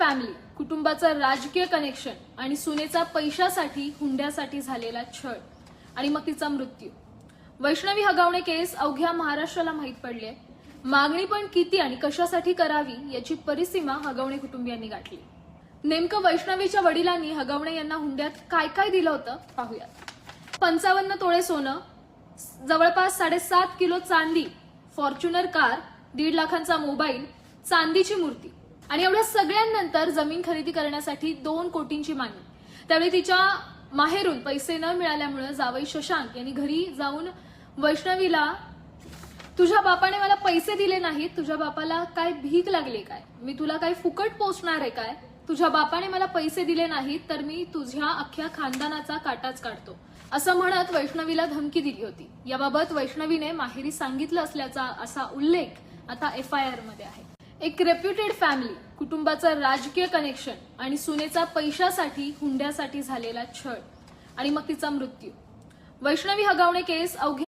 Family, कुटुंबाचं राजकीय connection आणि सुनेचा पैशासाठी हुंड्यासाठी झालेला छळ आणि मग तिचा मृत्यू. वैष्णवी हगवणे केस अवघ्या महाराष्ट्राला माहीत पडली. मागणी पण किती आणि कशासाठी करावी याची परिसीमा हगवणे कुटुंबियांनी गाठली. नेमकं वैष्णवीच्या वडिलांनी हगवणे यांना हुंड्यात काय काय दिलं होतं पाहूयात. 55 तोळे सोनं, जवळपास 7.5 किलो चांदी, फॉर्च्युनर कार, 1.5 लाखांचा मोबाईल, चांदीची मूर्ती आणि एवढ्या सगळ्यांनंतर जमीन खरेदी करण्यासाठी 2 कोटींची मागणी. त्यावेळी तिच्या माहेरून पैसे न मिळाल्यामुळे जावई शशांक यांनी घरी जाऊन वैष्णवीला, तुझ्या बापाने मला पैसे दिले नाहीत, तुझ्या बापाला काय भीक लागली काय, मी तुला काय फुकट पोचणार आहे काय, तुझ्या बापाने मला पैसे दिले नाहीत तर मी तुझ्या अख्ख्या खानदानाचा काटाच काढतो, असं म्हणत वैष्णवीला धमकी दिली होती. याबाबत वैष्णवीने माहेरी सांगितलं असल्याचा असा उल्लेख आता FIR मध्ये आहे. एक रेप्युटेड फॅमिली, कुटुंबाचं राजकीय कनेक्शन आणि सुनेचा पैशासाठी हुंड्यासाठी झालेला छळ आणि मग तिचा मृत्यू. वैष्णवी हगवणे केस अवघ्या